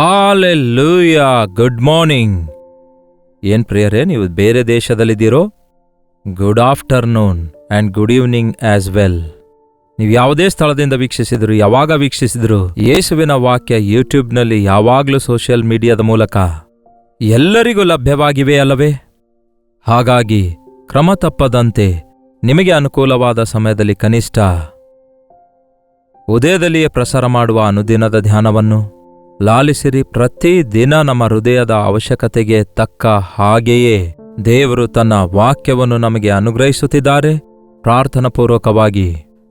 Hallelujah. Good morning. ಏನ್ ಪ್ರಿಯರೇ, ನೀವು ಬೇರೆ ದೇಶದಲ್ಲಿದ್ದೀರೋ? Good afternoon and good evening as well. ನೀವು ಯಾವುದೇ ಸ್ಥಳದಿಂದ ವೀಕ್ಷಿಸಿದ್ರು, ಯಾವಾಗ ವೀಕ್ಷಿಸಿದ್ರು, ಯೇಸುವಿನ ವಾಕ್ಯ ಯೂಟ್ಯೂಬ್ನಲ್ಲಿ ಯಾವಾಗಲೂ ಸೋಷಿಯಲ್ ಮೀಡಿಯಾದ ಮೂಲಕ ಎಲ್ಲರಿಗೂ ಲಭ್ಯವಾಗಿವೆ ಅಲ್ಲವೇ? ಹಾಗಾಗಿ ಕ್ರಮ ತಪ್ಪದಂತೆ ನಿಮಗೆ ಅನುಕೂಲವಾದ ಸಮಯದಲ್ಲಿ ಕನಿಷ್ಠ ಉದಯದಲ್ಲಿಯೇ ಪ್ರಸಾರ ಮಾಡುವ ಅನುದಿನದ ಧ್ಯಾನವನ್ನು ಲಾಲಿಸಿರಿ. ಪ್ರತಿದಿನ ನಮ್ಮ ಹೃದಯದ ಅವಶ್ಯಕತೆಗೆ ತಕ್ಕ ಹಾಗೆಯೇ ದೇವರು ತನ್ನ ವಾಕ್ಯವನ್ನು ನಮಗೆ ಅನುಗ್ರಹಿಸುತ್ತಿದ್ದಾರೆ. ಪ್ರಾರ್ಥನಾಪೂರ್ವಕವಾಗಿ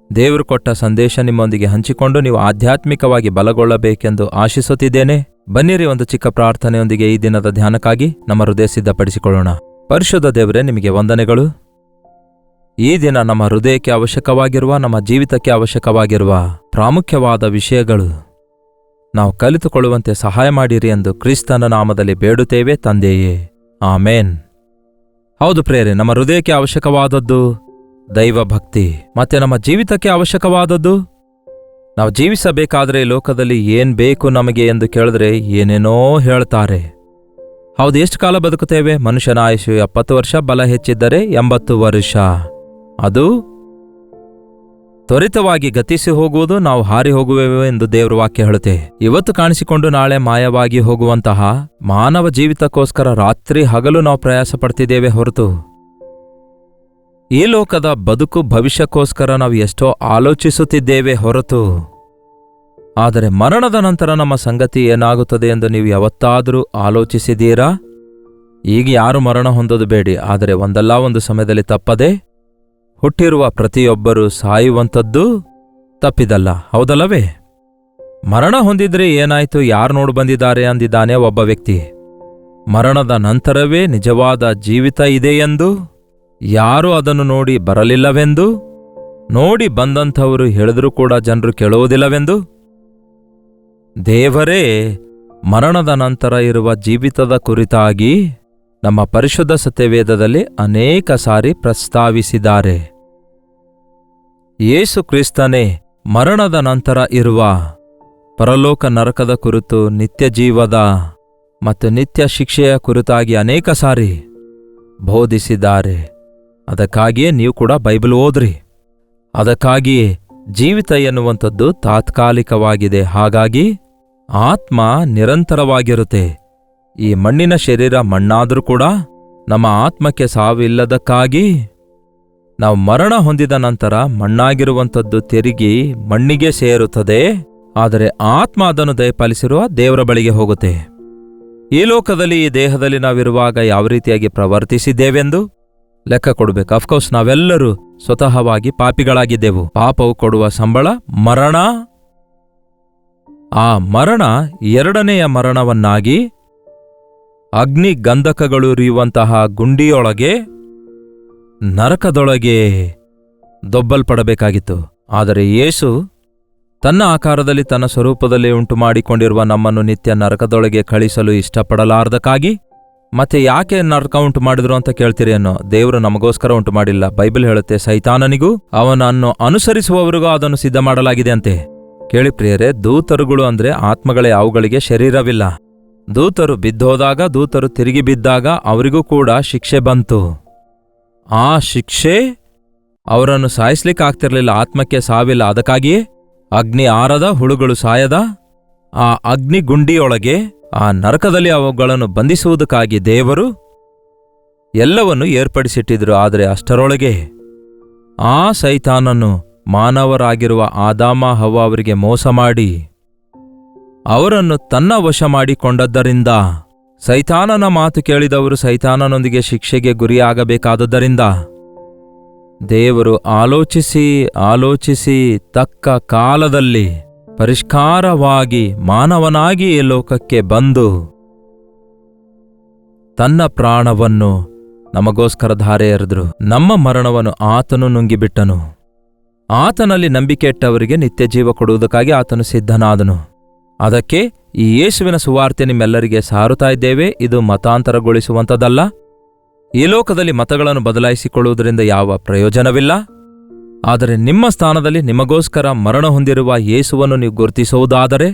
ದೇವರು ಕೊಟ್ಟ ಸಂದೇಶ ನಿಮ್ಮೊಂದಿಗೆ ಹಂಚಿಕೊಂಡು ನೀವು ಆಧ್ಯಾತ್ಮಿಕವಾಗಿ ಬಲಗೊಳ್ಳಬೇಕೆಂದು ಆಶಿಸುತ್ತಿದ್ದೇನೆ. ಬನ್ನಿರಿ, ಒಂದು ಚಿಕ್ಕ ಪ್ರಾರ್ಥನೆಯೊಂದಿಗೆ ಈ ದಿನದ ಧ್ಯಾನಕ್ಕಾಗಿ ನಮ್ಮ ಹೃದಯ ಸಿದ್ಧಪಡಿಸಿಕೊಳ್ಳೋಣ. ಪರಿಶುದ್ಧ ದೇವರೇ, ನಿಮಗೆ ವಂದನೆಗಳು. ಈ ದಿನ ನಮ್ಮ ಹೃದಯಕ್ಕೆ ಅವಶ್ಯಕವಾಗಿರುವ, ನಮ್ಮ ಜೀವಿತಕ್ಕೆ ಅವಶ್ಯಕವಾಗಿರುವ ಪ್ರಾಮುಖ್ಯವಾದ ವಿಷಯಗಳು ನಾವು ಕಲಿತುಕೊಳ್ಳುವಂತೆ ಸಹಾಯ ಮಾಡಿರಿ ಎಂದು ಕ್ರಿಸ್ತನ ನಾಮದಲ್ಲಿ ಬೇಡುತ್ತೇವೆ ತಂದೆಯೇ, ಆಮೇನ್. ಹೌದು ಪ್ರೇರೆ, ನಮ್ಮ ಹೃದಯಕ್ಕೆ ಅವಶ್ಯಕವಾದದ್ದು ದೈವ ಭಕ್ತಿ. ಮತ್ತೆ ನಮ್ಮ ಜೀವಿತಕ್ಕೆ ಅವಶ್ಯಕವಾದದ್ದು, ನಾವು ಜೀವಿಸಬೇಕಾದ್ರೆ ಲೋಕದಲ್ಲಿ ಏನ್ ಬೇಕು ನಮಗೆ ಎಂದು ಕೇಳಿದ್ರೆ ಏನೇನೋ ಹೇಳ್ತಾರೆ. ಹೌದು, ಎಷ್ಟು ಕಾಲ ಬದುಕುತ್ತೇವೆ? ಮನುಷ್ಯನ ಆಯುಷ್ಯು 70 ವರ್ಷ, ಬಲ ಹೆಚ್ಚಿದ್ದರೆ 80 ವರ್ಷ. ಅದು ತ್ವರಿತವಾಗಿ ಗತಿಸಿ ಹೋಗುವುದು, ನಾವು ಹಾರಿ ಹೋಗುವೆವು ಎಂದು ದೇವರ ವಾಕ್ಯ ಹೇಳುತ್ತೆ. ಇವತ್ತು ಕಾಣಿಸಿಕೊಂಡು ನಾಳೆ ಮಾಯವಾಗಿ ಹೋಗುವಂತಹ ಮಾನವ ಜೀವಿತಕ್ಕೋಸ್ಕರ ರಾತ್ರಿ ಹಗಲು ನಾವು ಪ್ರಯಾಸ ಪಡ್ತಿದ್ದೇವೆ ಹೊರತು ಈ ಲೋಕದ ಬದುಕು ಭವಿಷ್ಯಕ್ಕೋಸ್ಕರ ನಾವು ಎಷ್ಟೋ ಆಲೋಚಿಸುತ್ತಿದ್ದೇವೆ ಹೊರತು, ಆದರೆ ಮರಣದ ನಂತರ ನಮ್ಮ ಸಂಗತಿ ಏನಾಗುತ್ತದೆ ಎಂದು ನೀವು ಯಾವತ್ತಾದರೂ ಆಲೋಚಿಸಿದ್ದೀರಾ? ಈಗ ಯಾರು ಮರಣ ಹೊಂದೋದು ಬೇಡಿ, ಆದರೆ ಒಂದಲ್ಲ ಒಂದು ಸಮಯದಲ್ಲಿ ತಪ್ಪದೆ ಹುಟ್ಟಿರುವ ಪ್ರತಿಯೊಬ್ಬರೂ ಸಾಯುವಂಥದ್ದು ತಪ್ಪಿದಲ್ಲ, ಹೌದಲ್ಲವೇ? ಮರಣ ಹೊಂದಿದ್ರೆ ಏನಾಯ್ತು, ಯಾರು ನೋಡು ಬಂದಿದ್ದಾರೆ ಅಂದಿದ್ದಾನೆ ಒಬ್ಬ ವ್ಯಕ್ತಿ. ಮರಣದ ನಂತರವೇ ನಿಜವಾದ ಜೀವಿತ ಇದೆಯೆಂದು, ಯಾರೂ ಅದನ್ನು ನೋಡಿ ಬರಲಿಲ್ಲವೆಂದು, ನೋಡಿ ಬಂದಂಥವರು ಹೇಳಿದ್ರೂ ಕೂಡ ಜನರು ಕೇಳುವುದಿಲ್ಲವೆಂದು, ದೇವರೇ ಮರಣದ ನಂತರ ಇರುವ ಜೀವಿತದ ಕುರಿತಾಗಿ ನಮ್ಮ ಪರಿಶುದ್ಧ ಸತ್ಯವೇದದಲ್ಲಿ ಅನೇಕ ಸಾರಿ ಪ್ರಸ್ತಾವಿಸಿದ್ದಾರೆ. ಯೇಸು ಕ್ರಿಸ್ತನೇ ಮರಣದ ನಂತರ ಇರುವ ಪರಲೋಕ ನರಕದ ಕುರಿತು, ನಿತ್ಯ ಜೀವದ ಮತ್ತು ನಿತ್ಯ ಶಿಕ್ಷೆಯ ಕುರಿತಾಗಿ ಅನೇಕ ಸಾರಿ ಬೋಧಿಸಿದ್ದಾರೆ. ಅದಕ್ಕಾಗಿಯೇ ನೀವು ಕೂಡ ಬೈಬಲ್ ಓದ್ರಿ. ಅದಕ್ಕಾಗಿಯೇ ಜೀವಿತ ಎನ್ನುವಂಥದ್ದು ತಾತ್ಕಾಲಿಕವಾಗಿದೆ. ಹಾಗಾಗಿ ಆತ್ಮ ನಿರಂತರವಾಗಿರುತ್ತೆ. ಈ ಮಣ್ಣಿನ ಶರೀರ ಮಣ್ಣಾದರೂ ಕೂಡ ನಮ್ಮ ಆತ್ಮಕ್ಕೆ ಸಾವಿಲ್ಲದಕ್ಕಾಗಿ ನಾವು ಮರಣ ಹೊಂದಿದ ನಂತರ ಮಣ್ಣಾಗಿರುವಂಥದ್ದು ತಿರುಗಿ ಮಣ್ಣಿಗೆ ಸೇರುತ್ತದೆ. ಆದರೆ ಆತ್ಮ ಅದನ್ನು ದಯಪಾಲಿಸಿರುವ ದೇವರ ಬಳಿಗೆ ಹೋಗುತ್ತೆ. ಈ ಲೋಕದಲ್ಲಿ, ಈ ದೇಹದಲ್ಲಿ ನಾವಿರುವಾಗ ಯಾವ ರೀತಿಯಾಗಿ ಪ್ರವರ್ತಿಸಿದ್ದೇವೆಂದು ಲೆಕ್ಕ ಕೊಡಬೇಕು. ಅಫ್ಕೋರ್ಸ್ ನಾವೆಲ್ಲರೂ ಸ್ವತಃವಾಗಿ ಪಾಪಿಗಳಾಗಿದ್ದೆವು. ಪಾಪವು ಕೊಡುವ ಸಂಬಳ ಮರಣ. ಆ ಮರಣ ಎರಡನೆಯ ಮರಣವನ್ನಾಗಿ ಅಗ್ನಿ ಗಂಧಕಗಳುರಿಯುವಂತಹ ಗುಂಡಿಯೊಳಗೆ, ನರಕದೊಳಗೆ ದೊಬ್ಬಲ್ಪಡಬೇಕಾಗಿತ್ತು. ಆದರೆ ಯೇಸು ತನ್ನ ಆಕಾರದಲ್ಲಿ, ತನ್ನ ಸ್ವರೂಪದಲ್ಲಿ ಉಂಟು ಮಾಡಿಕೊಂಡಿರುವ ನಮ್ಮನ್ನು ನಿತ್ಯ ನರಕದೊಳಗೆ ಕಳಿಸಲು ಇಷ್ಟಪಡಲಾರ್ದಕ್ಕಾಗಿ, ಮತ್ತೆ ಯಾಕೆ ನರಕ ಉಂಟು ಮಾಡಿದ್ರು ಅಂತ ಕೇಳ್ತೀರೇನೋ? ದೇವರು ನಮಗೋಸ್ಕರ ಉಂಟು ಮಾಡಿಲ್ಲ. ಬೈಬಲ್ ಹೇಳುತ್ತೆ, ಸೈತಾನನಿಗೂ ಅವನನ್ನು ಅನುಸರಿಸುವವರಿಗೂ ಅದನ್ನು ಸಿದ್ಧ ಮಾಡಲಾಗಿದೆ ಅಂತೆ. ಕೇಳಿ ಪ್ರಿಯರೇ, ದೂತರುಗಳು ಅಂದ್ರೆ ಆತ್ಮಗಳೇ, ಅವುಗಳಿಗೆ ಶರೀರವಿಲ್ಲ. ದೂತರು ಬಿದ್ದೋದಾಗ, ದೂತರು ತಿರುಗಿ ಬಿದ್ದಾಗ ಅವರಿಗೂ ಕೂಡ ಶಿಕ್ಷೆ ಬಂತು. ಆ ಶಿಕ್ಷೆ ಅವರನ್ನು ಸಾಯಿಸ್ಲಿಕ್ಕಾಗ್ತಿರ್ಲಿಲ್ಲ. ಆತ್ಮಕ್ಕೆ ಸಾವಿಲ್ಲ. ಅದಕ್ಕಾಗಿಯೇ ಅಗ್ನಿ ಆರದ, ಹುಳುಗಳು ಸಾಯದ ಆ ಅಗ್ನಿ ಗುಂಡಿಯೊಳಗೆ, ಆ ನರಕದಲ್ಲಿ ಅವುಗಳನ್ನು ಬಂಧಿಸುವುದಕ್ಕಾಗಿ ದೇವರು ಎಲ್ಲವನ್ನು ಏರ್ಪಡಿಸಿಟ್ಟಿದ್ರು. ಆದರೆ ಅಷ್ಟರೊಳಗೆ ಆ ಸೈತಾನನು ಮಾನವರಾಗಿರುವ ಆದಾಮ ಹವ್ವ ಅವರಿಗೆ ಮೋಸ ಮಾಡಿ ಅವರನ್ನು ತನ್ನ ವಶ ಮಾಡಿಕೊಂಡದ್ದರಿಂದ, ಸೈತಾನನ ಮಾತು ಕೇಳಿದವರು ಸೈತಾನನೊಂದಿಗೆ ಶಿಕ್ಷೆಗೆ ಗುರಿಯಾಗಬೇಕಾದದ್ದರಿಂದ ದೇವರು ಆಲೋಚಿಸಿ ತಕ್ಕ ಕಾಲದಲ್ಲಿ ಪರಿಷ್ಕಾರವಾಗಿ ಮಾನವನಾಗಿ ಈ ಲೋಕಕ್ಕೆ ಬಂದು ತನ್ನ ಪ್ರಾಣವನ್ನು ನಮಗೋಸ್ಕರ ಧಾರೆ ಎರೆದ್ರು. ನಮ್ಮ ಮರಣವನ್ನು ಆತನು ನುಂಗಿಬಿಟ್ಟನು. ಆತನಲ್ಲಿ ನಂಬಿಕೆ ಇಟ್ಟವರಿಗೆ ನಿತ್ಯ ಜೀವ ಕೊಡುವುದಕ್ಕಾಗಿ ಆತನು ಸಿದ್ಧನಾದನು. ಅದಕ್ಕೆ ಈ ಯೇಸುವಿನ ಸುವಾರ್ತೆ ನಿಮ್ಮೆಲ್ಲರಿಗೆ ಸಾರುತ್ತಾ ಇದ್ದೇವೆ. ಇದು ಮತಾಂತರಗೊಳಿಸುವಂಥದ್ದಲ್ಲ. ಈ ಲೋಕದಲ್ಲಿ ಮತಗಳನ್ನು ಬದಲಾಯಿಸಿಕೊಳ್ಳುವುದರಿಂದ ಯಾವ ಪ್ರಯೋಜನವಿಲ್ಲ. ಆದರೆ ನಿಮ್ಮ ಸ್ಥಾನದಲ್ಲಿ ನಿಮಗೋಸ್ಕರ ಮರಣ ಹೊಂದಿರುವ ಯೇಸುವನ್ನು ನೀವು ಗುರುತಿಸುವುದಾದರೆ,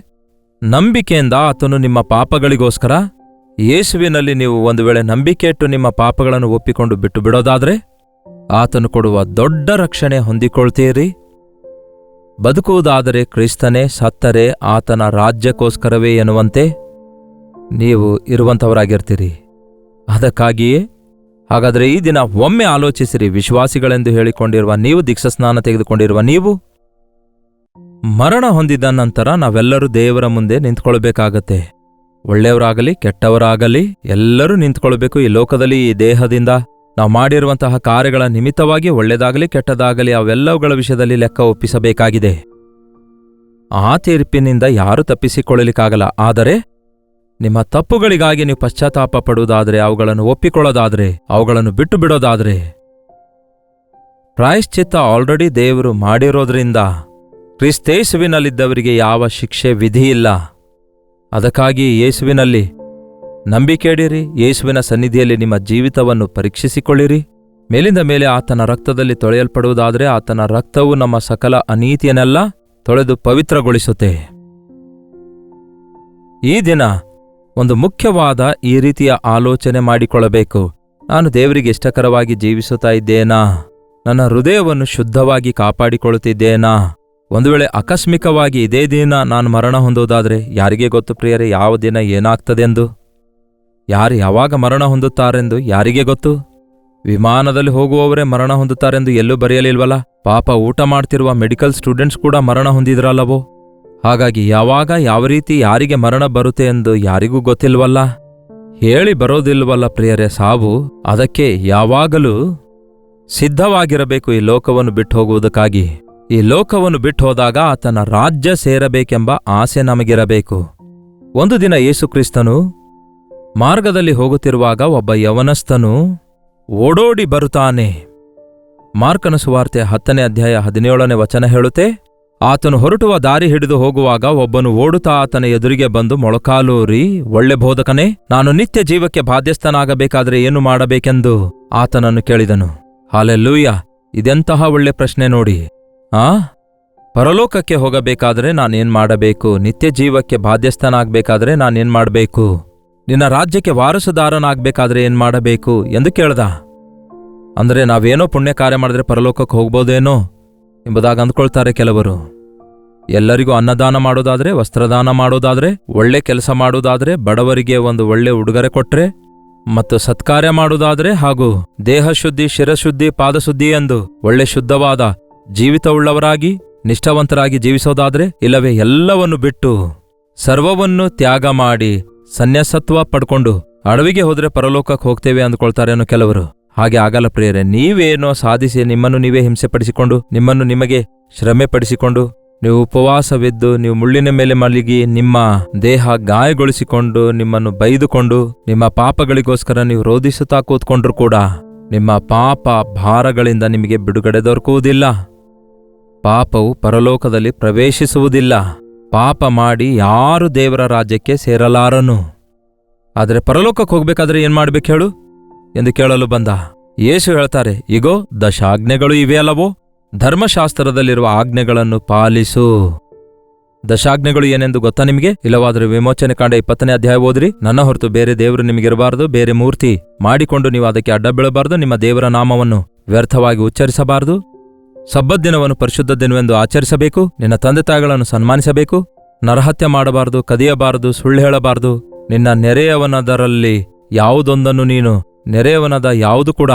ನಂಬಿಕೆಯಿಂದ ಆತನು ನಿಮ್ಮ ಪಾಪಗಳಿಗೋಸ್ಕರ ಯೇಸುವಿನಲ್ಲಿ ನೀವು ಒಂದು ವೇಳೆ ನಂಬಿಕೆ ಇಟ್ಟು ನಿಮ್ಮ ಪಾಪಗಳನ್ನು ಒಪ್ಪಿಕೊಂಡು ಬಿಟ್ಟು ಬಿಡೋದಾದ್ರೆ ಆತನು ಕೊಡುವ ದೊಡ್ಡ ರಕ್ಷಣೆ ಹೊಂದಿಕೊಳ್ತೀರಿ. ಬದುಕುವುದಾದರೆ ಕ್ರಿಸ್ತನೇ, ಸತ್ತರೆ ಆತನ ರಾಜ್ಯಕ್ಕೋಸ್ಕರವೇ ಎನ್ನುವಂತೆ ನೀವು ಇರುವಂಥವರಾಗಿರ್ತೀರಿ. ಅದಕ್ಕಾಗಿಯೇ ಹಾಗಾದರೆ ಈ ದಿನ ಒಮ್ಮೆ ಆಲೋಚಿಸಿರಿ. ವಿಶ್ವಾಸಿಗಳೆಂದು ಹೇಳಿಕೊಂಡಿರುವ ನೀವು, ದೀಕ್ಷಾಸ್ನಾನ ತೆಗೆದುಕೊಂಡಿರುವ ನೀವು, ಮರಣ ಹೊಂದಿದ ನಂತರ ನಾವೆಲ್ಲರೂ ದೇವರ ಮುಂದೆ ನಿಂತ್ಕೊಳ್ಬೇಕಾಗತ್ತೆ. ಒಳ್ಳೆಯವರಾಗಲಿ ಕೆಟ್ಟವರಾಗಲಿ ಎಲ್ಲರೂ ನಿಂತ್ಕೊಳ್ಬೇಕು. ಈ ಲೋಕದಲ್ಲಿ ಈ ದೇಹದಿಂದ ನಾವು ಮಾಡಿರುವಂತಹ ಕಾರ್ಯಗಳ ನಿಮಿತ್ತವಾಗಿ ಒಳ್ಳೆಯದಾಗಲಿ ಕೆಟ್ಟದಾಗಲಿ ಅವೆಲ್ಲವುಗಳ ವಿಷಯದಲ್ಲಿ ಲೆಕ್ಕ ಒಪ್ಪಿಸಬೇಕಾಗಿದೆ. ಆ ತೀರ್ಪಿನಿಂದ ಯಾರೂ ತಪ್ಪಿಸಿಕೊಳ್ಳಲಿಕ್ಕಾಗಲ್ಲ. ಆದರೆ ನಿಮ್ಮ ತಪ್ಪುಗಳಿಗಾಗಿ ನೀವು ಪಶ್ಚಾತ್ತಾಪ ಪಡುವುದಾದರೆ, ಅವುಗಳನ್ನು ಒಪ್ಪಿಕೊಳ್ಳೋದಾದರೆ, ಅವುಗಳನ್ನು ಬಿಟ್ಟು ಬಿಡೋದಾದರೆ, ಪ್ರಾಯಶ್ಚಿತ್ತ ಆಲ್ರೆಡಿ ದೇವರು ಮಾಡಿರೋದ್ರಿಂದ ಕ್ರಿಸ್ತೇಸುವಿನಲ್ಲಿದ್ದವರಿಗೆ ಯಾವ ಶಿಕ್ಷೆ ವಿಧಿಯಿಲ್ಲ. ಅದಕ್ಕಾಗಿ ಯೇಸುವಿನಲ್ಲಿ ನಂಬಿಕೆ ಇಡಿರಿ. ಯೇಸುವಿನ ಸನ್ನಿಧಿಯಲ್ಲಿ ನಿಮ್ಮ ಜೀವಿತವನ್ನು ಪರೀಕ್ಷಿಸಿಕೊಳ್ಳಿರಿ. ಮೇಲಿಂದ ಮೇಲೆ ಆತನ ರಕ್ತದಲ್ಲಿ ತೊಳೆಯಲ್ಪಡುವುದಾದರೆ ಆತನ ರಕ್ತವು ನಮ್ಮ ಸಕಲ ಅನೀತಿಯನ್ನೆಲ್ಲ ತೊಳೆದು ಪವಿತ್ರಗೊಳಿಸುತ್ತೆ. ಈ ದಿನ ಒಂದು ಮುಖ್ಯವಾದ ಈ ರೀತಿಯ ಆಲೋಚನೆ ಮಾಡಿಕೊಳ್ಳಬೇಕು. ನಾನು ದೇವರಿಗೆ ಇಷ್ಟಕರವಾಗಿ ಜೀವಿಸುತ್ತಾ ಇದ್ದೇನಾ? ನನ್ನ ಹೃದಯವನ್ನು ಶುದ್ಧವಾಗಿ ಕಾಪಾಡಿಕೊಳ್ಳುತ್ತಿದ್ದೇನಾ? ಒಂದು ವೇಳೆ ಆಕಸ್ಮಿಕವಾಗಿ ಇದೇ ದಿನ ನಾನು ಮರಣ ಹೊಂದುವುದಾದರೆ, ಯಾರಿಗೆ ಗೊತ್ತು ಪ್ರಿಯರೇ ಯಾವ ದಿನ ಏನಾಗ್ತದೆಂದು? ಯಾರು ಯಾವಾಗ ಮರಣ ಹೊಂದುತ್ತಾರೆಂದು ಯಾರಿಗೆ ಗೊತ್ತು? ವಿಮಾನದಲ್ಲಿ ಹೋಗುವವರೇ ಮರಣ ಹೊಂದುತ್ತಾರೆಂದು ಎಲ್ಲೂ ಬರೆಯಲಿಲ್ವಲ್ಲ. ಪಾಪ ಊಟ ಮಾಡ್ತಿರುವ ಮೆಡಿಕಲ್ ಸ್ಟೂಡೆಂಟ್ಸ್ ಕೂಡ ಮರಣ ಹೊಂದಿದ್ರಲ್ಲವೋ? ಹಾಗಾಗಿ ಯಾವಾಗ ಯಾವ ರೀತಿ ಯಾರಿಗೆ ಮರಣ ಬರುತ್ತೆ ಎಂದು ಯಾರಿಗೂ ಗೊತ್ತಿಲ್ವಲ್ಲ, ಹೇಳಿ ಬರೋದಿಲ್ವಲ್ಲ ಪ್ರಿಯರೇ ಸಾವು. ಅದಕ್ಕೆ ಯಾವಾಗಲೂ ಸಿದ್ಧವಾಗಿರಬೇಕು ಈ ಲೋಕವನ್ನು ಬಿಟ್ಟು ಹೋಗುವುದಕ್ಕಾಗಿ. ಈ ಲೋಕವನ್ನು ಬಿಟ್ಟು ಹೋದಾಗ ಆತನ ರಾಜ್ಯ ಸೇರಬೇಕೆಂಬ ಆಸೆ ನಮಗಿರಬೇಕು. ಒಂದು ದಿನ ಯೇಸು ಕ್ರಿಸ್ತನು ಮಾರ್ಗದಲ್ಲಿ ಹೋಗುತ್ತಿರುವಾಗ ಒಬ್ಬ ಯವನಸ್ಥನು ಓಡೋಡಿ ಬರುತ್ತಾನೆ. ಮಾರ್ಕನ ಸುವಾರ್ತೆ 10ನೇ ಅಧ್ಯಾಯ 17ನೇ ವಚನ ಹೇಳುತ್ತೆ, ಆತನು ಹೊರಟುವ ದಾರಿ ಹಿಡಿದು ಹೋಗುವಾಗ ಒಬ್ಬನು ಓಡುತ್ತಾ ಆತನ ಎದುರಿಗೆ ಬಂದು ಮೊಳಕಾಲೂರಿ, ಒಳ್ಳೆ ಬೋಧಕನೇ, ನಾನು ನಿತ್ಯ ಜೀವಕ್ಕೆ ಬಾಧ್ಯಸ್ಥನಾಗಬೇಕಾದ್ರೆ ಏನು ಮಾಡಬೇಕೆಂದು ಆತನನ್ನು ಕೇಳಿದನು. ಹಾಲೆಲ್ಲೂಯ್ಯ! ಇದೆಂತಹ ಒಳ್ಳೆ ಪ್ರಶ್ನೆ ನೋಡಿ. ಪರಲೋಕಕ್ಕೆ ಹೋಗಬೇಕಾದ್ರೆ ನಾನೇನ್ ಮಾಡಬೇಕು? ನಿತ್ಯ ಜೀವಕ್ಕೆ ಬಾಧ್ಯಸ್ಥನಾಗಬೇಕಾದ್ರೆ ನಾನೇನ್ ಮಾಡಬೇಕು? ನಿನ್ನ ರಾಜ್ಯಕ್ಕೆ ವಾರಸುದಾರನಾಗಬೇಕಾದ್ರೆ ಏನ್ ಮಾಡಬೇಕು ಎಂದು ಕೇಳ್ದ. ಅಂದ್ರೆ ನಾವೇನೋ ಪುಣ್ಯ ಕಾರ್ಯ ಮಾಡಿದ್ರೆ ಪರಲೋಕಕ್ಕೆ ಹೋಗ್ಬೋದೇನೋ ಎಂಬುದಾಗಿ ಅಂದ್ಕೊಳ್ತಾರೆ ಕೆಲವರು. ಎಲ್ಲರಿಗೂ ಅನ್ನದಾನ ಮಾಡೋದಾದ್ರೆ, ವಸ್ತ್ರದಾನ ಮಾಡೋದಾದ್ರೆ, ಒಳ್ಳೆ ಕೆಲಸ ಮಾಡೋದಾದ್ರೆ, ಬಡವರಿಗೆ ಒಂದು ಒಳ್ಳೆ ಉಡುಗೊರೆ ಕೊಟ್ರೆ ಮತ್ತು ಸತ್ಕಾರ್ಯ ಮಾಡುವುದಾದ್ರೆ, ಹಾಗೂ ದೇಹಶುದ್ಧಿ, ಶಿರಶುದ್ಧಿ, ಪಾದಶುದ್ಧಿ ಎಂದು ಒಳ್ಳೆ ಶುದ್ಧವಾದ ಜೀವಿತವುಳ್ಳವರಾಗಿ ನಿಷ್ಠಾವಂತರಾಗಿ ಜೀವಿಸೋದಾದ್ರೆ, ಇಲ್ಲವೇ ಎಲ್ಲವನ್ನು ಬಿಟ್ಟು ಸರ್ವವನ್ನು ತ್ಯಾಗ ಮಾಡಿ ಸನ್ಯಾಸತ್ವ ಪಡ್ಕೊಂಡು ಅಡವಿಗೆ ಹೋದ್ರೆ ಪರಲೋಕಕ್ಕೆ ಹೋಗ್ತೇವೆ ಅಂದ್ಕೊಳ್ತಾರೇನೋ ಕೆಲವರು. ಹಾಗೆ ಆಗಲ್ಲ ಪ್ರಿಯರೇ. ನೀವೇನೋ ಸಾಧಿಸಿ ನಿಮ್ಮನ್ನು ನೀವೇ ಹಿಂಸೆಪಡಿಸಿಕೊಂಡು, ನಿಮ್ಮನ್ನು ನಿಮಗೆ ಶ್ರಮೆ ಪಡಿಸಿಕೊಂಡು, ನೀವು ಉಪವಾಸವಿದ್ದು, ನೀವು ಮುಳ್ಳಿನ ಮೇಲೆ ಮಲಗಿ, ನಿಮ್ಮ ದೇಹ ಗಾಯಗೊಳಿಸಿಕೊಂಡು, ನಿಮ್ಮನ್ನು ಬೈದುಕೊಂಡು, ನಿಮ್ಮ ಪಾಪಗಳಿಗೋಸ್ಕರ ನೀವು ರೋಧಿಸುತ್ತಾ ಕೂತ್ಕೊಂಡ್ರು ಕೂಡ ನಿಮ್ಮ ಪಾಪ ಭಾರಗಳಿಂದ ನಿಮಗೆ ಬಿಡುಗಡೆ ದೊರಕುವುದಿಲ್ಲ. ಪಾಪವು ಪರಲೋಕದಲ್ಲಿ ಪ್ರವೇಶಿಸುವುದಿಲ್ಲ. ಪಾಪ ಮಾಡಿ ಯಾರು ದೇವರ ರಾಜ್ಯಕ್ಕೆ ಸೇರಲಾರನು. ಆದರೆ ಪರಲೋಕಕ್ಕೆ ಹೋಗ್ಬೇಕಾದ್ರೆ ಏನ್ ಮಾಡ್ಬೇಕು ಹೇಳು ಎಂದು ಕೇಳಲು ಬಂದ. ಯೇಸು ಹೇಳ್ತಾರೆ, ಇಗೋ 10 ಆಜ್ಞೆಗಳು ಇವೆ ಅಲ್ಲವೋ? ಧರ್ಮಶಾಸ್ತ್ರದಲ್ಲಿರುವ ಆಜ್ಞೆಗಳನ್ನು ಪಾಲಿಸು. 10 ಆಜ್ಞೆಗಳು ಏನೆಂದು ಗೊತ್ತಾ ನಿಮಗೆ? ಇಲ್ಲವಾದರೆ ವಿಮೋಚನೆ ಕಾಂಡ 20ನೇ ಅಧ್ಯಾಯ ಓದ್ರಿ. ನನ್ನ ಹೊರತು ಬೇರೆ ದೇವರು ನಿಮಗಿರಬಾರದು, ಬೇರೆ ಮೂರ್ತಿ ಮಾಡಿಕೊಂಡು ನೀವು ಅದಕ್ಕೆ ಅಡ್ಡ ಬೀಳಬಾರದು, ನಿಮ್ಮ ದೇವರ ನಾಮವನ್ನು ವ್ಯರ್ಥವಾಗಿ ಉಚ್ಚರಿಸಬಾರದು, ಸಬ್ಬತ್ ದಿನವನ್ನು ಪರಿಶುದ್ಧ ದಿನವೆಂದು ಆಚರಿಸಬೇಕು, ನಿನ್ನ ತಂದೆ ತಾಯಿಗಳನ್ನು ಸನ್ಮಾನಿಸಬೇಕು, ನರಹತ್ಯೆ ಮಾಡಬಾರದು, ಕದಿಯಬಾರದು, ಸುಳ್ಳು ಹೇಳಬಾರದು, ನಿನ್ನ ನೆರೆಯವನದರಲ್ಲಿ ಯಾವುದೊಂದನ್ನು ನೀನು ನೆರೆಯವನದ ಯಾವುದು ಕೂಡ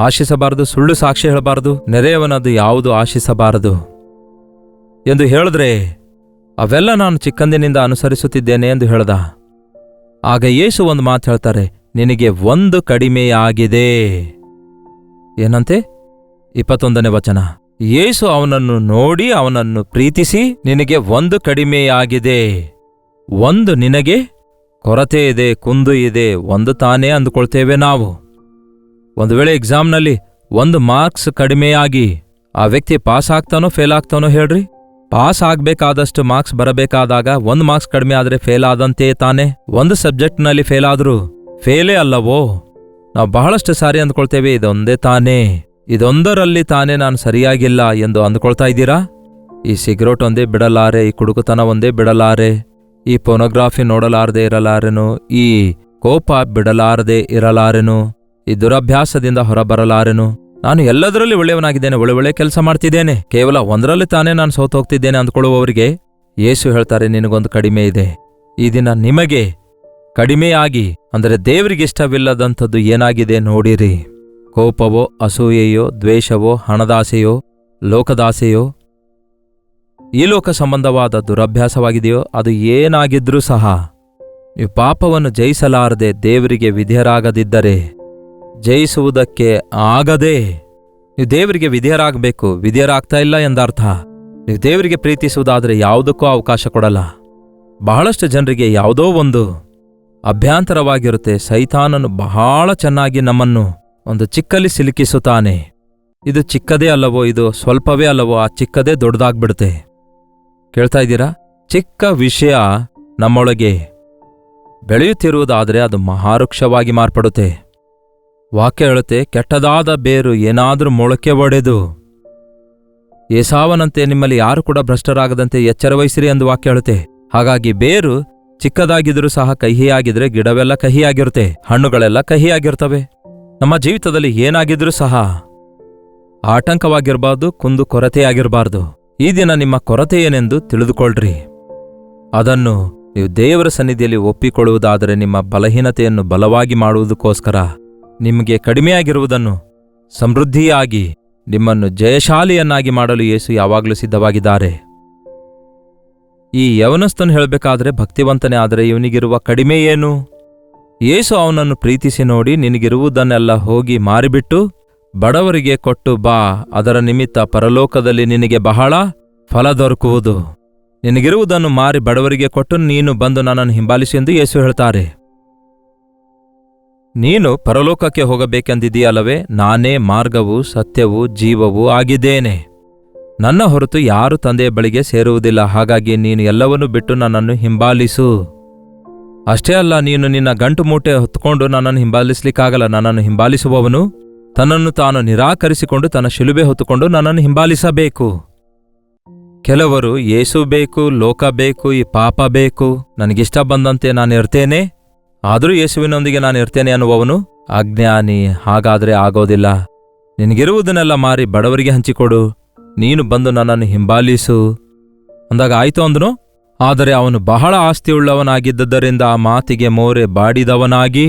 ಆಶಿಸಬಾರದು, ಸುಳ್ಳು ಸಾಕ್ಷಿ ಹೇಳಬಾರದು, ನೆರೆಯವನದು ಯಾವುದು ಆಶಿಸಬಾರದು ಎಂದು ಹೇಳಿದ್ರೆ, ಅವೆಲ್ಲ ನಾನು ಚಿಕ್ಕಂದಿನಿಂದ ಅನುಸರಿಸುತ್ತಿದ್ದೇನೆ ಎಂದು ಹೇಳ್ದ. ಆಗ ಯೇಸು ಒಂದು ಮಾತು ಹೇಳ್ತಾರೆ, ನಿನಗೆ ಒಂದು ಕಡಿಮೆಯಾಗಿದೆ. ಏನಂತೆ? 21ನೇ ವಚನ. ಯೇಸು ಅವನನ್ನು ನೋಡಿ ಅವನನ್ನು ಪ್ರೀತಿಸಿ, ನಿನಗೆ ಒಂದು ಕಡಿಮೆಯಾಗಿದೆ, ಒಂದು ನಿನಗೆ ಕೊರತೆ ಇದೆ, ಕುಂದು ಇದೆ, ಒಂದು ತಾನೇ ಅಂದುಕೊಳ್ತೇವೆ ನಾವು. ಒಂದು ವೇಳೆ ಎಕ್ಸಾಮ್ನಲ್ಲಿ 1 ಮಾರ್ಕ್ಸ್ ಕಡಿಮೆಯಾಗಿ ಆ ವ್ಯಕ್ತಿ ಪಾಸ್ ಆಗ್ತಾನೋ ಫೇಲ್ ಆಗ್ತಾನೋ ಹೇಳ್ರಿ? ಪಾಸ್ ಆಗ್ಬೇಕಾದಷ್ಟು ಮಾರ್ಕ್ಸ್ ಬರಬೇಕಾದಾಗ 1 ಮಾರ್ಕ್ಸ್ ಕಡಿಮೆ ಆದ್ರೆ ಫೇಲ್ ಆದಂತೆ ತಾನೆ. ಒಂದು ಸಬ್ಜೆಕ್ಟ್ನಲ್ಲಿ ಫೇಲ್ ಆದ್ರೂ ಫೇಲೇ ಅಲ್ಲವೋ? ನಾವು ಬಹಳಷ್ಟು ಸಾರಿ ಅಂದ್ಕೊಳ್ತೇವೆ, ಇದೊಂದೇ ತಾನೇ, ಇದೊಂದರಲ್ಲಿ ತಾನೇ ನಾನು ಸರಿಯಾಗಿಲ್ಲ ಎಂದು ಅಂದ್ಕೊಳ್ತಾ ಇದ್ದೀರಾ? ಈ ಸಿಗರೇಟ್ ಒಂದೇ ಬಿಡಲಾರೆ, ಈ ಕುಡುಕುತನ ಒಂದೇ ಬಿಡಲಾರೆ, ಈ ಪೊನೋಗ್ರಾಫಿ ನೋಡಲಾರದೆ ಇರಲಾರೆನು, ಈ ಕೋಪ ಬಿಡಲಾರದೆ ಇರಲಾರೆನು, ಈ ದುರಭ್ಯಾಸದಿಂದ ಹೊರಬರಲಾರೆನು. ನಾನು ಎಲ್ಲದರಲ್ಲಿ ಒಳ್ಳೆಯವನಾಗಿದ್ದೇನೆ, ಒಳ್ಳೆ ಕೆಲಸ ಮಾಡ್ತಿದ್ದೇನೆ, ಕೇವಲ ಒಂದರಲ್ಲಿ ತಾನೇ ನಾನು ಸೋತೋಗ್ತಿದ್ದೇನೆ ಅಂದ್ಕೊಳ್ಳುವವರಿಗೆ ಯೇಸು ಹೇಳ್ತಾರೆ, ನಿನಗೊಂದು ಕಡಿಮೆ ಇದೆ. ಈ ದಿನ ನಿಮಗೆ ಕಡಿಮೆಯಾಗಿ, ಅಂದರೆ ದೇವರಿಗಿಷ್ಟವಿಲ್ಲದಂಥದ್ದು ಏನಾಗಿದೆ ನೋಡಿರಿ. ಕೋಪವೋ, ಅಸೂಯೆಯೋ, ದ್ವೇಷವೋ, ಹಣದಾಸೆಯೋ, ಲೋಕದಾಸೆಯೋ, ಈ ಲೋಕ ಸಂಬಂಧವಾದ ದುರಭ್ಯಾಸವಾಗಿದೆಯೋ, ಅದು ಏನಾಗಿದ್ರೂ ಸಹ ನೀವು ಪಾಪವನ್ನು ಜಯಿಸಲಾರದೆ ದೇವರಿಗೆ ವಿಧೇಯರಾಗದಿದ್ದರೆ, ಜಯಿಸುವುದಕ್ಕೆ ಆಗದೆ ನೀವು ದೇವರಿಗೆ ವಿಧೇಯರಾಗಬೇಕು. ವಿಧೇಯರಾಗ್ತಾ ಇಲ್ಲ ಎಂದರ್ಥ. ನೀವು ದೇವರಿಗೆ ಪ್ರೀತಿಸುವುದಾದರೆ ಯಾವುದಕ್ಕೂ ಅವಕಾಶ ಕೊಡಲ್ಲ. ಬಹಳಷ್ಟು ಜನರಿಗೆ ಯಾವುದೋ ಒಂದು ಅಭ್ಯಂತರವಾಗಿರುತ್ತೆ. ಸೈತಾನನು ಬಹಳ ಚೆನ್ನಾಗಿ ನಮ್ಮನ್ನು ಒಂದು ಚಿಕ್ಕಲ್ಲಿ ಸಿಲುಕಿಸುತ್ತಾನೆ. ಇದು ಚಿಕ್ಕದೇ ಅಲ್ಲವೋ, ಇದು ಸ್ವಲ್ಪವೇ ಅಲ್ಲವೋ, ಆ ಚಿಕ್ಕದೇ ದೊಡ್ಡದಾಗ್ಬಿಡುತ್ತೆ. ಕೇಳ್ತಾ ಇದ್ದೀರಾ? ಚಿಕ್ಕ ವಿಷಯ ನಮ್ಮೊಳಗೆ ಬೆಳೆಯುತ್ತಿರುವುದಾದರೆ ಅದು ಮಹಾವೃಕ್ಷವಾಗಿ ಮಾರ್ಪಡುತ್ತೆ. ವಾಕ್ಯ ಹೇಳುತ್ತೆ, ಕೆಟ್ಟದಾದ ಬೇರು ಏನಾದರೂ ಮೊಳಕೆ ಒಡೆದು, ಏಸಾವನಂತೆ ನಿಮ್ಮಲ್ಲಿ ಯಾರು ಕೂಡ ಭ್ರಷ್ಟರಾಗದಂತೆ ಎಚ್ಚರವಹಿಸಿರಿ ಎಂದು ವಾಕ್ಯ ಹೇಳುತ್ತೆ. ಹಾಗಾಗಿ ಬೇರು ಚಿಕ್ಕದಾಗಿದ್ರೂ ಸಹ ಕಹಿಯಾಗಿದ್ರೆ ಗಿಡವೆಲ್ಲ ಕಹಿಯಾಗಿರುತ್ತೆ, ಹಣ್ಣುಗಳೆಲ್ಲ ಕಹಿಯಾಗಿರ್ತವೆ. ನಮ್ಮ ಜೀವಿತದಲ್ಲಿ ಏನಾಗಿದ್ರೂ ಸಹ ಆಟಂಕವಾಗಿರಬಾರ್ದು, ಕುಂದು ಕೊರತೆಯಾಗಿರಬಾರ್ದು. ಈ ದಿನ ನಿಮ್ಮ ಕೊರತೆ ಏನೆಂದು ತಿಳಿದುಕೊಳ್ಳ್ರಿ. ಅದನ್ನು ನೀವು ದೇವರ ಸನ್ನಿಧಿಯಲ್ಲಿ ಒಪ್ಪಿಕೊಳ್ಳುವುದಾದರೆ ನಿಮ್ಮ ಬಲಹೀನತೆಯನ್ನು ಬಲವಾಗಿ ಮಾಡುವುದಕ್ಕೋಸ್ಕರ ನಿಮಗೆ ಕಡಿಮೆಯಾಗಿರುವುದನ್ನು ಸಮೃದ್ಧಿಯಾಗಿ ನಿಮ್ಮನ್ನು ಜಯಶಾಲಿಯನ್ನಾಗಿ ಮಾಡಲು ಯೇಸು ಯಾವಾಗಲೂ ಸಿದ್ಧವಾಗಿದ್ದಾರೆ. ಈ ಯವನಸ್ಥನು ಹೇಳಬೇಕಾದ್ರೆ ಭಕ್ತಿವಂತನೇ, ಆದರೆ ಇವನಿಗಿರುವ ಕಡಿಮೆ ಏನು? ಯೇಸು ಅವನನ್ನು ಪ್ರೀತಿಸಿ ನೋಡಿ, ನಿನಗಿರುವುದನ್ನೆಲ್ಲ ಹೋಗಿ ಮಾರಿಬಿಟ್ಟು ಬಡವರಿಗೆ ಕೊಟ್ಟು ಬಾ, ಅದರ ನಿಮಿತ್ತ ಪರಲೋಕದಲ್ಲಿ ನಿನಗೆ ಬಹಳ ಫಲ ದೊರಕುವುದು. ನಿನಗಿರುವುದನ್ನು ಮಾರಿ ಬಡವರಿಗೆ ಕೊಟ್ಟು ನೀನು ಬಂದು ನನ್ನನ್ನು ಹಿಂಬಾಲಿಸು ಎಂದು ಯೇಸು ಹೇಳ್ತಾರೆ. ನೀನು ಪರಲೋಕಕ್ಕೆ ಹೋಗಬೇಕೆಂದಿದೆಯಲ್ಲವೇ? ನಾನೇ ಮಾರ್ಗವೂ ಸತ್ಯವೂ ಜೀವವೂ ಆಗಿದ್ದೇನೆ. ನನ್ನ ಹೊರತು ಯಾರು ತಂದೆಯ ಬಳಿಗೆ ಸೇರುವುದಿಲ್ಲ. ಹಾಗಾಗಿ ನೀನು ಎಲ್ಲವನ್ನೂ ಬಿಟ್ಟು ನನ್ನನ್ನು ಹಿಂಬಾಲಿಸು. ಅಷ್ಟೇ ಅಲ್ಲ, ನೀನು ನಿನ್ನ ಗಂಟು ಮೂಟೆ ಹೊತ್ತುಕೊಂಡು ನನ್ನನ್ನು ಹಿಂಬಾಲಿಸಲಿಕ್ಕಾಗಲ್ಲ. ನನ್ನನ್ನು ಹಿಂಬಾಲಿಸುವವನು ತನ್ನನ್ನು ತಾನು ನಿರಾಕರಿಸಿಕೊಂಡು ತನ್ನ ಶಿಲುಬೆ ಹೊತ್ತುಕೊಂಡು ನನ್ನನ್ನು ಹಿಂಬಾಲಿಸಬೇಕು. ಕೆಲವರು ಯೇಸು ಬೇಕು, ಲೋಕ ಬೇಕು, ಈ ಪಾಪ ಬೇಕು, ನನಗಿಷ್ಟ ಬಂದಂತೆ ನಾನು ಇರ್ತೇನೆ, ಆದರೂ ಯೇಸುವಿನೊಂದಿಗೆ ನಾನು ಇರ್ತೇನೆ ಅನ್ನುವವನು ಅಜ್ಞಾನಿ. ಹಾಗಾದರೆ ಆಗೋದಿಲ್ಲ. ನಿನಗಿರುವುದನ್ನೆಲ್ಲ ಮಾರಿ ಬಡವರಿಗೆ ಹಂಚಿಕೊಡು, ನೀನು ಬಂದು ನನ್ನನ್ನು ಹಿಂಬಾಲಿಸು ಅಂದಾಗ ಆಯ್ತು ಅಂದನು. ಆದರೆ ಅವನು ಬಹಳ ಆಸ್ತಿಯುಳ್ಳವನಾಗಿದ್ದರಿಂದ ಆ ಮಾತಿಗೆ ಮೋರೆ ಬಾಡಿದವನಾಗಿ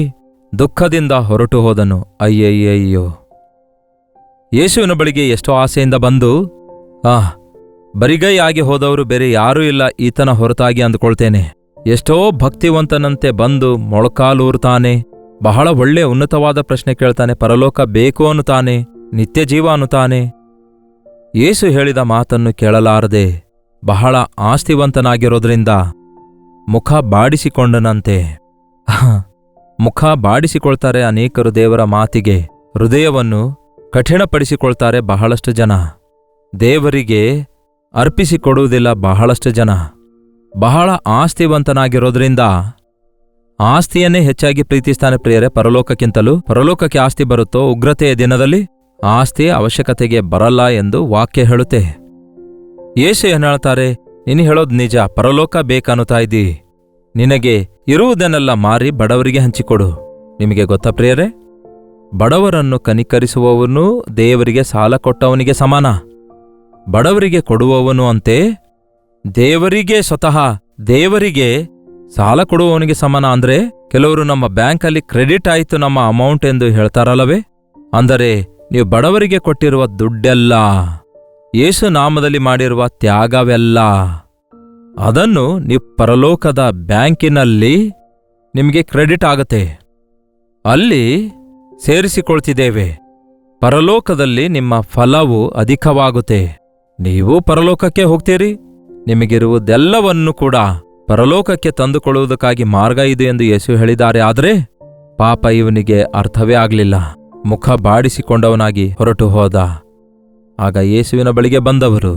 ದುಃಖದಿಂದ ಹೊರಟು ಹೋದನು. ಅಯ್ಯಯ್ಯಯ್ಯೋ! ಯೇಸುವಿನ ಬಳಿಗೆ ಎಷ್ಟೋ ಆಸೆಯಿಂದ ಬಂದು ಬರಿಗೈ ಆಗಿ ಹೋದವರು ಬೇರೆ ಯಾರೂ ಇಲ್ಲ ಈತನ ಹೊರತಾಗಿ ಅಂದುಕೊಳ್ತೇನೆ. ಎಷ್ಟೋ ಭಕ್ತಿವಂತನಂತೆ ಬಂದು ಮೊಳಕಾಲೂರ್ತಾನೆ, ಬಹಳ ಒಳ್ಳೆ ಉನ್ನತವಾದ ಪ್ರಶ್ನೆ ಕೇಳ್ತಾನೆ, ಪರಲೋಕ ಬೇಕು ಅನ್ನುತ್ತಾನೆ, ನಿತ್ಯ ಜೀವ ಅನ್ನುತ್ತಾನೆ. ಯೇಸು ಹೇಳಿದ ಮಾತನ್ನು ಕೇಳಲಾರದೆ ಬಹಳ ಆಸ್ತಿವಂತನಾಗಿರೋದ್ರಿಂದ ಮುಖ ಬಾಡಿಸಿಕೊಂಡನಂತೆ. ಮುಖ ಬಾಡಿಸಿಕೊಳ್ತಾರೆ ಅನೇಕರು ದೇವರ ಮಾತಿಗೆ. ಹೃದಯವನ್ನು ಕಠಿಣಪಡಿಸಿಕೊಳ್ತಾರೆ ಬಹಳಷ್ಟು ಜನ. ದೇವರಿಗೆ ಅರ್ಪಿಸಿಕೊಡುವುದಿಲ್ಲ ಬಹಳಷ್ಟು ಜನ. ಬಹಳ ಆಸ್ತಿವಂತನಾಗಿರೋದ್ರಿಂದ ಆಸ್ತಿಯನ್ನೇ ಹೆಚ್ಚಾಗಿ ಪ್ರೀತಿಸ್ತಾನೆ. ಪ್ರಿಯರೇ, ಪರಲೋಕಕ್ಕಿಂತಲೂ ಪರಲೋಕಕ್ಕೆ ಆಸ್ತಿ ಬರುತ್ತೋ ಉಗ್ರತೆಯ ದಿನದಲ್ಲಿ ಆಸ್ತಿ ಅವಶ್ಯಕತೆಗೆ ಬರಲ್ಲ ಎಂದು ವಾಕ್ಯ ಹೇಳುತ್ತೆ. ಯೇಸು ಏನು ಹೇಳ್ತಾರೆ? ನೀನು ಹೇಳೋದು ನಿಜ, ಪರಲೋಕ ಬೇಕನ್ನುತ್ತಾ ಇದ್ದೀ, ನಿನಗೆ ಇರುವುದನ್ನೆಲ್ಲ ಮಾರಿ ಬಡವರಿಗೆ ಹಂಚಿಕೊಡು. ನಿಮಗೆ ಗೊತ್ತಾ ಪ್ರಿಯರೇ, ಬಡವರನ್ನು ಕನಿಕರಿಸುವವನು ದೇವರಿಗೆ ಸಾಲ ಕೊಟ್ಟವನಿಗೆ ಸಮಾನ. ಬಡವರಿಗೆ ಕೊಡುವವನು ಅಂತೆ ದೇವರಿಗೆ, ಸ್ವತಃ ದೇವರಿಗೆ ಸಾಲ ಕೊಡುವವನಿಗೆ ಸಮಾನ. ಅಂದ್ರೆ ಕೆಲವರು ನಮ್ಮ ಬ್ಯಾಂಕಲ್ಲಿ ಕ್ರೆಡಿಟ್ ಆಯಿತು ನಮ್ಮ ಅಮೌಂಟ್ ಎಂದು ಹೇಳ್ತಾರಲ್ಲವೇ? ಅಂದರೆ ನೀವು ಬಡವರಿಗೆ ಕೊಟ್ಟಿರುವ ದುಡ್ಡೆಲ್ಲ, ಯೇಸು ನಾಮದಲ್ಲಿ ಮಾಡಿರುವ ತ್ಯಾಗವೆಲ್ಲ, ಅದನ್ನು ನೀವು ಪರಲೋಕದ ಬ್ಯಾಂಕಿನಲ್ಲಿ ನಿಮಗೆ ಕ್ರೆಡಿಟ್ ಆಗುತ್ತೆ, ಅಲ್ಲಿ ಸೇರಿಸಿಕೊಳ್ತಿದ್ದೇವೆ. ಪರಲೋಕದಲ್ಲಿ ನಿಮ್ಮ ಫಲವು ಅಧಿಕವಾಗುತ್ತೆ. ನೀವು ಪರಲೋಕಕ್ಕೆ ಹೋಗ್ತೀರಿ, ನಿಮಗಿರುವುದೆಲ್ಲವನ್ನೂ ಕೂಡ ಪರಲೋಕಕ್ಕೆ ತಂದುಕೊಳ್ಳುವುದಕ್ಕಾಗಿ ಮಾರ್ಗ ಇದು ಎಂದು ಯೇಸು ಹೇಳಿದ್ದಾರೆ. ಆದರೆ ಪಾಪ ಇವನಿಗೆ ಅರ್ಥವೇ ಆಗಲಿಲ್ಲ. ಮುಖ ಬಾಡಿಸಿಕೊಂಡವನಾಗಿ ಹೊರಟು ಹೋದ. ಆಗ ಯೇಸುವಿನ ಬಳಿಗೆ ಬಂದವರು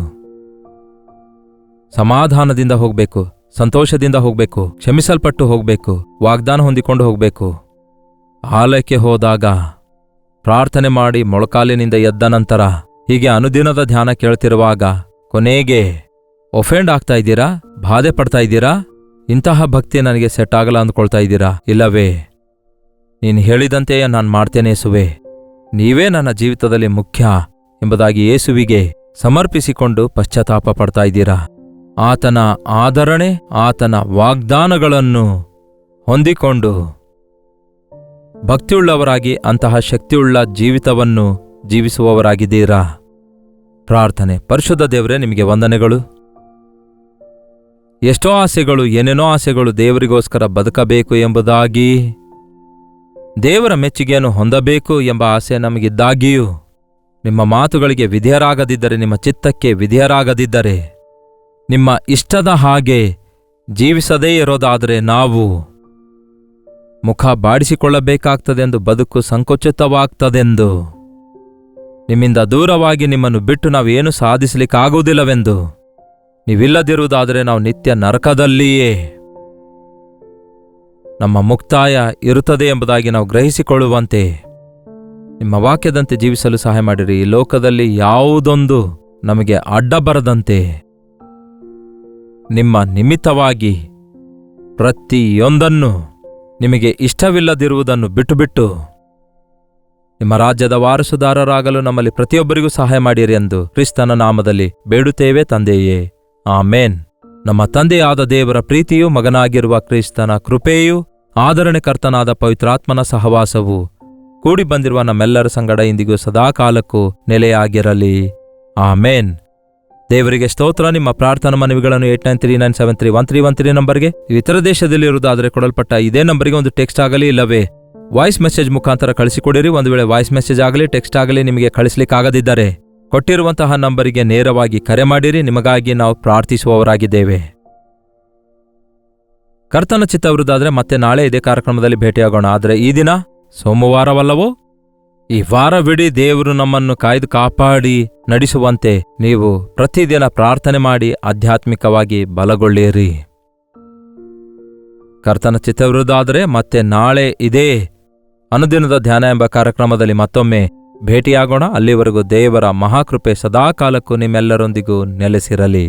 ಸಮಾಧಾನದಿಂದ ಹೋಗಬೇಕು, ಸಂತೋಷದಿಂದ ಹೋಗಬೇಕು, ಕ್ಷಮಿಸಲ್ಪಟ್ಟು ಹೋಗಬೇಕು, ವಾಗ್ದಾನ ಹೊಂದಿಕೊಂಡು ಹೋಗಬೇಕು. ಆಲಯಕ್ಕೆ ಹೋದಾಗ ಪ್ರಾರ್ಥನೆ ಮಾಡಿ ಮೊಳಕಾಲಿನಿಂದ ಎದ್ದ ನಂತರ ಹೀಗೆ ಅನುದಿನದ ಧ್ಯಾನ ಕೇಳ್ತಿರುವಾಗ ಕೊನೆಗೆ ಒಫೆಂಡ್ ಆಗ್ತಾ ಇದ್ದೀರಾ, ಬಾಧೆ ಪಡ್ತಾ ಇದ್ದೀರಾ, ಇಂತಹ ಭಕ್ತಿ ನನಗೆ ಸೆಟ್ ಆಗಲ್ಲ ಅಂದ್ಕೊಳ್ತಾ ಇದ್ದೀರಾ? ಇಲ್ಲವೇ? ನೀನು ಹೇಳಿದಂತೆಯೇ ನಾನು ಮಾಡ್ತೇನೆ ಯೇಸುವೆ, ನೀವೇ ನನ್ನ ಜೀವಿತದಲ್ಲಿ ಮುಖ್ಯ ಎಂಬುದಾಗಿ ಯೇಸುವಿಗೆ ಸಮರ್ಪಿಸಿಕೊಂಡು ಪಶ್ಚಾತ್ತಾಪ ಪಡ್ತಾ ಇದ್ದೀರಾ? ಆತನ ಆದರಣೆ, ಆತನ ವಾಗ್ದಾನಗಳನ್ನು ಹೊಂದಿಕೊಂಡು ಭಕ್ತಿಯುಳ್ಳವರಾಗಿ ಅಂತಹ ಶಕ್ತಿಯುಳ್ಳ ಜೀವಿತವನ್ನು ಜೀವಿಸುವವರಾಗಿದ್ದೀರಾ? ಪ್ರಾರ್ಥನೆ. ಪರಿಶುದ್ಧ ದೇವರೇ, ನಿಮಗೆ ವಂದನೆಗಳು. ಎಷ್ಟೋ ಆಸೆಗಳು, ಏನೇನೋ ಆಸೆಗಳು ದೇವರಿಗೋಸ್ಕರ ಬದುಕಬೇಕು ಎಂಬುದಾಗಿ, ದೇವರ ಮೆಚ್ಚುಗೆಯನ್ನು ಹೊಂದಬೇಕು ಎಂಬ ಆಸೆ ನಮಗಿದ್ದಾಗಿಯೂ ನಿಮ್ಮ ಮಾತುಗಳಿಗೆ ವಿಧೇಯರಾಗದಿದ್ದರೆ, ನಿಮ್ಮ ಚಿತ್ತಕ್ಕೆ ವಿಧೇಯರಾಗದಿದ್ದರೆ, ನಿಮ್ಮ ಇಷ್ಟದ ಹಾಗೆ ಜೀವಿಸದೇ ಇರೋದಾದರೆ ನಾವು ಮುಖ ಬಾಡಿಸಿಕೊಳ್ಳಬೇಕಾಗ್ತದೆಂದು, ಬದುಕು ಸಂಕುಚಿತವಾಗ್ತದೆಂದು, ನಿಮ್ಮಿಂದ ದೂರವಾಗಿ ನಿಮ್ಮನ್ನು ಬಿಟ್ಟು ನಾವೇನು ಸಾಧಿಸಲಿಕ್ಕಾಗುವುದಿಲ್ಲವೆಂದು, ನೀವಿಲ್ಲದಿರುವುದಾದರೆ ನಾವು ನಿತ್ಯ ನರಕದಲ್ಲಿಯೇ ನಮ್ಮ ಮುಕ್ತಾಯ ಇರುತ್ತದೆ ಎಂಬುದಾಗಿ ನಾವು ಗ್ರಹಿಸಿಕೊಳ್ಳುವಂತೆ ನಿಮ್ಮ ವಾಕ್ಯದಂತೆ ಜೀವಿಸಲು ಸಹಾಯ ಮಾಡಿರಿ. ಈ ಲೋಕದಲ್ಲಿ ಯಾವುದೊಂದು ನಮಗೆ ಅಡ್ಡ ಬರದಂತೆ ನಿಮ್ಮ ನಿಮಿತ್ತವಾಗಿ ಪ್ರತಿಯೊಂದನ್ನು, ನಿಮಗೆ ಇಷ್ಟವಿಲ್ಲದಿರುವುದನ್ನು ಬಿಟ್ಟು ನಿಮ್ಮ ರಾಜ್ಯದ ವಾರಸುದಾರರಾಗಲು ನಮ್ಮಲ್ಲಿ ಪ್ರತಿಯೊಬ್ಬರಿಗೂ ಸಹಾಯ ಮಾಡಿರಿ ಎಂದು ಕ್ರಿಸ್ತನ ನಾಮದಲ್ಲಿ ಬೇಡುತ್ತೇವೆ ತಂದೆಯೇ, ಆಮೇನ್. ನಮ್ಮ ತಂದೆಯಾದ ದೇವರ ಪ್ರೀತಿಯೂ, ಮಗನಾಗಿರುವ ಕ್ರಿಸ್ತನ ಕೃಪೆಯೂ, ಆದರಣೆಕರ್ತನಾದ ಪವಿತ್ರಾತ್ಮನ ಸಹವಾಸವು ಕೂಡಿ ಬಂದಿರುವ ನಮ್ಮೆಲ್ಲರ ಸಂಗಡ ಇಂದಿಗೂ ಸದಾಕಾಲಕ್ಕೂ ನೆಲೆಯಾಗಿರಲಿ. ಆಮೇನ್. ದೇವರಿಗೆ ಸ್ತೋತ್ರ. ನಿಮ್ಮ ಪ್ರಾರ್ಥನಾ ಮನವಿಗಳನ್ನು 8939731313 ನಂಬರ್ಗೆ, ಇತರ ದೇಶದಲ್ಲಿರುವುದಾದರೆ ಕೊಡಲ್ಪಟ್ಟ ಇದೇ ನಂಬರಿಗೆ ಒಂದು ಟೆಕ್ಸ್ಟ್ ಆಗಲಿ ಇಲ್ಲವೇ ವಾಯ್ಸ್ ಮೆಸೇಜ್ ಮುಖಾಂತರ ಕಳಿಸಿಕೊಡಿರಿ. ಒಂದು ವೇಳೆ ವಾಯ್ಸ್ ಮೆಸೇಜ್ ಆಗಲಿ, ಟೆಕ್ಸ್ಟ್ ಆಗಲಿ ನಿಮಗೆ ಕಳಿಸ್ಲಿಕ್ಕಾಗದಿದ್ದರೆ ಕೊಟ್ಟಿರುವಂತಹ ನಂಬರಿಗೆ ನೇರವಾಗಿ ಕರೆ ಮಾಡಿರಿ. ನಿಮಗಾಗಿ ನಾವು ಪ್ರಾರ್ಥಿಸುವವರಾಗಿದ್ದೇವೆ. ಕರ್ತನ ಚಿತ್ತವಿರುವುದಾದರೆ ಮತ್ತೆ ನಾಳೆ ಇದೇ ಕಾರ್ಯಕ್ರಮದಲ್ಲಿ ಭೇಟಿಯಾಗೋಣ. ಆದರೆ ಈ ದಿನ ಸೋಮವಾರವಲ್ಲವೋ? ಈ ವಾರವಿಡೀ ದೇವರು ನಮ್ಮನ್ನು ಕಾಯ್ದು ಕಾಪಾಡಿ ನಡೆಸುವಂತೆ ನೀವು ಪ್ರತಿದಿನ ಪ್ರಾರ್ಥನೆ ಮಾಡಿ ಆಧ್ಯಾತ್ಮಿಕವಾಗಿ ಬಲಗೊಳ್ಳಿರಿ. ಕರ್ತನ ಚಿತ್ತವಿರುವುದಾದರೆ ಮತ್ತೆ ನಾಳೆ ಇದೇ ಅನುದಿನದ ಧ್ಯಾನ ಎಂಬ ಕಾರ್ಯಕ್ರಮದಲ್ಲಿ ಮತ್ತೊಮ್ಮೆ ಭೇಟಿಯಾಗೋಣ. ಅಲ್ಲಿವರೆಗೂ ದೇವರ ಮಹಾಕೃಪೆ ಸದಾಕಾಲಕ್ಕೂ ನಿಮ್ಮೆಲ್ಲರೊಂದಿಗೂ ನೆಲೆಸಿರಲಿ.